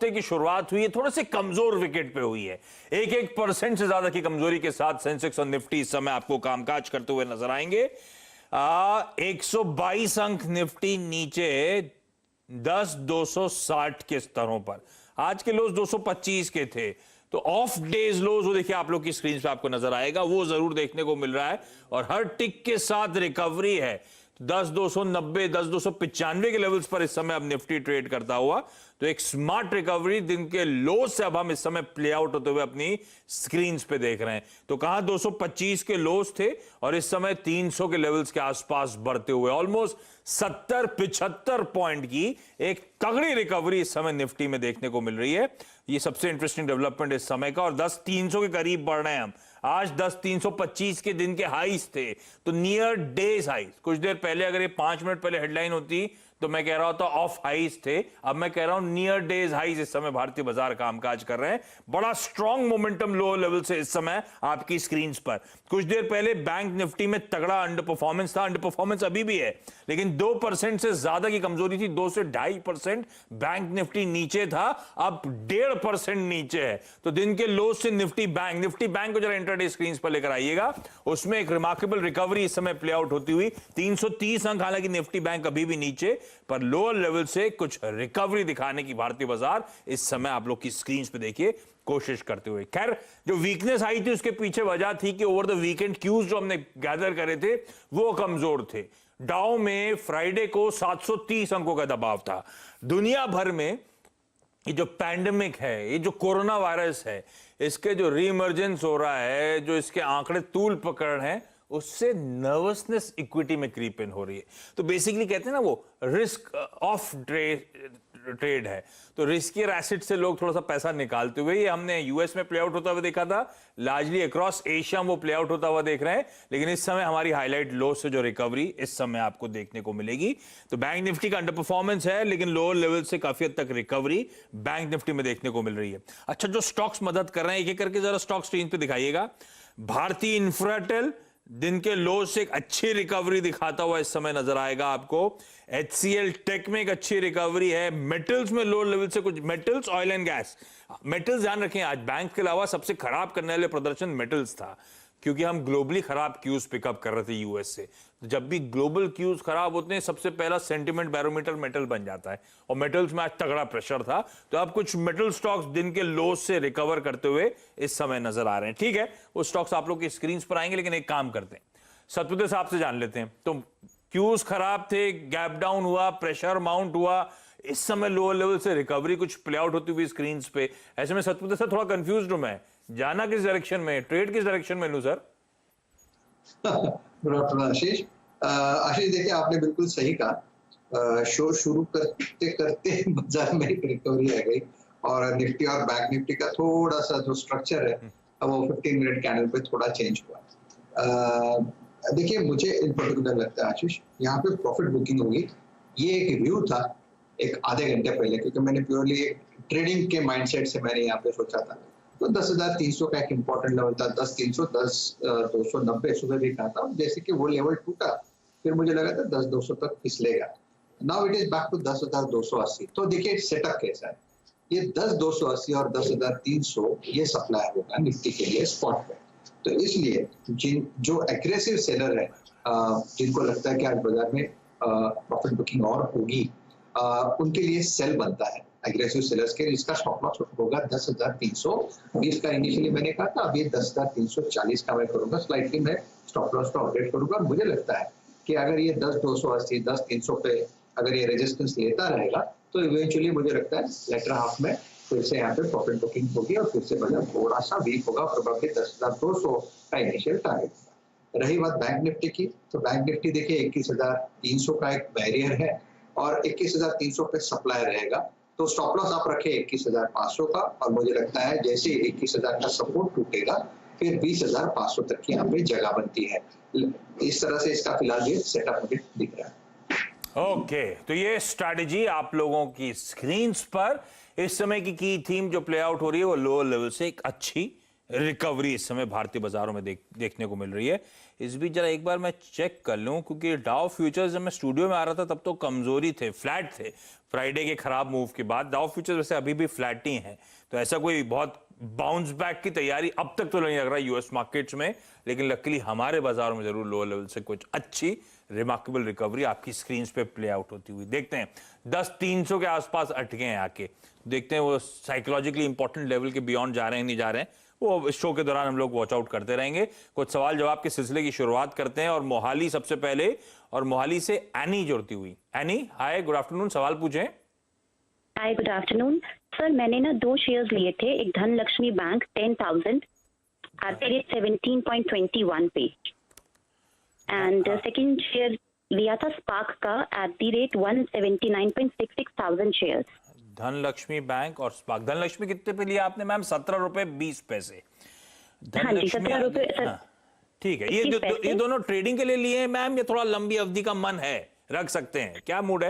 की शुरुआत हुई है थोड़े से कमजोर विकेट पे हुई है। 1% से ज्यादा की कमजोरी के साथ सेंसेक्स और निफ्टी इस समय आपको कामकाज करते हुए नजर आएंगे। 122 अंक निफ्टी नीचे 10,260 के स्तरों पर। आज के लोज 225 के थे, तो ऑफ डेज लोज वो देखिए आप लोग की स्क्रीन पे आपको नजर आएगा, वो जरूर देखने को मिल रहा है। और हर टिक के साथ रिकवरी है। 10,290 10,295 के लेवल्स पर इस समय अब निफ्टी ट्रेड करता हुआ, तो एक स्मार्ट रिकवरी दिन के लो से अब हम इस समय प्ले आउट होते हुए अपनी स्क्रीन पे देख रहे हैं। तो कहां 225 के लोस थे और इस समय 300 के लेवल्स के आसपास बढ़ते हुए ऑलमोस्ट 70-75 पॉइंट की एक तगड़ी रिकवरी इस समय निफ्टी में देखने को मिल रही है। ये सबसे इंटरेस्टिंग डेवलपमेंट इस समय का। और 10,300 के करीब बढ़ रहे हैं हम। आज 10,325 के दिन के हाईज थे, तो नियर डेज हाईज। कुछ देर पहले अगर ये 5 मिनट पहले हेडलाइन होती तो मैं कह रहा था ऑफ हाईज थे, अब मैं कह रहा हूं नियर डेज हाईज इस समय भारतीय बाजार कामकाज कर रहे हैं। बड़ा स्ट्रॉन्ग मोमेंटम लो लेवल से इस समय आपकी स्क्रीन पर। कुछ देर पहले बैंक निफ्टी में तगड़ा अंडर परफॉर्मेंस था, अंडर परफॉर्मेंस अभी भी है, लेकिन 2% से ज्यादा की कमजोरी थी। 2 से 2.5% बैंक निफ्टी नीचे था, अब 1.5% नीचे है। तो दिन के लो से निफ्टी बैंक को जरा इंटरडे स्क्रीन पर लेकर आइएगा, उसमें एक रिमार्केबल रिकवरी इस समय प्ले आउट होती हुई 330 अंक। हालांकि निफ्टी बैंक अभी भी नीचे, पर लोअर लेवल से कुछ रिकवरी दिखाने की भारतीय बाजार इस समय आप लोग की स्क्रीन पे देखिए कोशिश करते हुए। खैर, जो वीकनेस आई थी उसके पीछे वजह थी कि ओवर द वीकेंड क्यूज जो हमने गैदर करे थे वो कमजोर थे। डाउ में फ्राइडे को 730 अंकों का दबाव था। दुनिया भर में ये जो पैंडेमिक है, ये जो कोरोना वायरस है, इसके जो रीइमर्जेंस हो रहा है, जो इसके आंकड़े तूल पकड़ रहे हैं, उससे नर्वसनेस इक्विटी में क्रीप इन हो रही है। तो बेसिकली कहते हैं ना, वो रिस्क ऑफ ट्रेड है। तो रिस्कियर एसेट से लोग थोड़ा सा पैसा निकालते हुए, ये हमने यूएस में प्ले आउट होता हुआ देखा था, लार्जली अक्रॉस एशिया वो प्ले आउट होता हुआ देख रहे हैं। लेकिन इस समय हमारी हाईलाइट लो से जो रिकवरी इस समय आपको देखने को मिलेगी, तो बैंक निफ्टी का अंडर परफॉर्मेंस है, लेकिन लोअर लेवल से काफी हद तक रिकवरी बैंक निफ्टी में देखने को मिल रही है। अच्छा, जो स्टॉक्स मदद कर रहे हैं, एक एक करके जरा स्टॉक स्क्रीन पे दिखाइएगा। भारतीय इंफ्राटेल दिन के लो से एक अच्छी रिकवरी दिखाता हुआ इस समय नजर आएगा आपको। HCL टेक में एक अच्छी रिकवरी है। मेटल्स में लो लेवल से कुछ, metals, oil and gas, metals ध्यान रखें, आज बैंक के अलावा सबसे खराब करने वाले प्रदर्शन मेटल्स था, क्योंकि हम ग्लोबली खराब क्यूज पिकअप कर रहे थे यूएस से। जब भी ग्लोबल क्यूज खराब होते हैं, सबसे पहला सेंटिमेंट बैरोमीटर मेटल बन जाता है, और मेटल्स में आज तगड़ा प्रेशर था। तो अब कुछ मेटल स्टॉक्स दिन के लो से रिकवर करते हुए इस समय नजर आ रहे हैं। ठीक है, वो स्टॉक्स आप लोग की स्क्रीन पर आएंगे, लेकिन एक काम करते हैं, सतपुते साहब से जान लेते हैं। तो क्यूज खराब थे, गैप डाउन हुआ, प्रेशर माउंट हुआ, इस समय लोअर लेवल से रिकवरी कुछ प्ले आउट होती हुई स्क्रीन पे। ऐसे में सतपुते साहब थोड़ा कंफ्यूज हूं मैं, जाना किस डायरेक्शन में, ट्रेड किस डायरेक्शन में लूं सर? गुड आफ्टरनून आशीष। आशीष देखिए, आपने बिल्कुल सही कहा। शो शुरू करते करते बाजार में एक रिकवरी आ गई, और निफ्टी और बैंक निफ्टी का थोड़ा सा जो स्ट्रक्चर है वो 15 मिनट कैंडल पे थोड़ा चेंज हुआ। देखिए, मुझे इन पर्टिकुलर लगता है आशीष, यहाँ पे प्रॉफिट बुकिंग होगी। ये एक व्यू था एक आधे घंटे पहले, क्योंकि मैंने प्योरली ट्रेडिंग के माइंडसेट से मैंने यहाँ पे सोचा था। तो 10,300 का एक इंपॉर्टेंट लेवल था, 10,300, 10,290 सुबह भी कहा था। जैसे कि वो लेवल टूटा, फिर मुझे लगा था 10,200 तक फिसलेगा। Now it is back to 10,280। तो देखिए सेटअप कैसा है, ये 10,280 और 10,300 ये सप्लाई होगा निफ्टी के लिए स्पॉट पे। तो इसलिए जो एग्रेसिव सेलर है, जिनको लगता है कि आज बाजार में प्रॉफिट बुकिंग और होगी, उनके लिए सेल बनता है एग्रेसिव सेलर्स के। इसका स्टॉप लॉस होगा 10,320 का। इनिशियली मैंने कहा था, अभी 10,340 का मैं करूंगा, स्लाइटली मैं स्टॉप लॉस को अपडेट करूंगा। मुझे लगता है कि अगर ये 10,280 10,300 पे अगर ये रेजिस्टेंस लेता रहेगा, तो इवेंचुअली मुझे लगता है लेटर हाफ में फिर से यहाँ पे प्रॉफिट बुकिंग होगी, और फिर से बाजार थोड़ा सा वीक होगा, प्रोबेबली 10,200 का इनिशियल टारगेट। रही बात बैंक निफ्टी की, तो बैंक निफ्टी देखिए 21,300 का एक बैरियर है, और 21,300 पे सप्लाई रहेगा। तो स्टॉप लॉस आप रखे 21,500 का, और मुझे लगता है जैसे 21,000 का सपोर्ट टूटेगा, फिर 20,500 तक की यहाँ पे जगह बनती है। इस तरह से इसका फिलहाल ये सेटअप मुझे दिख रहा है। ओके, तो ये स्ट्रैटेजी आप लोगों की स्क्रीन पर इस समय की थीम जो प्ले आउट हो रही है, वो लोअर लेवल से एक अच्छी रिकवरी इस समय भारतीय बाजारों में देखने को मिल रही है। इस बीच जरा एक बार मैं चेक कर लूं, क्योंकि डाउ फ्यूचर्स जब मैं स्टूडियो में आ रहा था तब तो कमजोरी थे, फ्लैट थे फ्राइडे के खराब मूव के बाद। डाउ फ्यूचर्स वैसे अभी भी फ्लैट ही हैं, तो ऐसा कोई बहुत बाउंस बैक की तैयारी अब तक तो नहीं लग रहा यूएस मार्केट्स में, लेकिन लकीली हमारे बाजारों में जरूर लोअर लेवल से कुछ अच्छी रिमार्केबल रिकवरी आपकी स्क्रीन पे प्ले आउट होती हुई देखते हैं। 10,300 के आसपास अटके हैं आके, देखते हैं वो साइकोलॉजिकली इंपॉर्टेंट लेवल के बियॉन्ड जा रहे हैं नहीं जा रहे हैं, वो इस शो के दौरान हम लोग वॉच आउट करते रहेंगे। कुछ सवाल जवाब के सिलसिले की शुरुआत करते हैं और मोहाली सबसे पहले, और मोहाली से एनी जुड़ती हुई। एनी हाय, गुड आफ्टरनून, सवाल पूछें। हाय, गुड आफ्टरनून सर। मैंने ना 2 शेयर्स लिए थे, एक Dhanlaxmi bank 10,000 at the rate 17.21 पे, एंड सेकंड शेयर लिया था स्पार्क का at the rate 179.66 thousand shares. Dhanlaxmi bank और स्पार्क। धनलक्ष्मी कितने पे लिया आपने मैम? 17 रुपए 20 पैसे। हाँ जी, 17 रुपए सर। हाँ, ठीक है। ये दोनों ट्रेडिंग के लिए लिए हैं मैम, या थोड़ा लंबी अवधि का मन है, रख सकते हैं? क्या मूड है?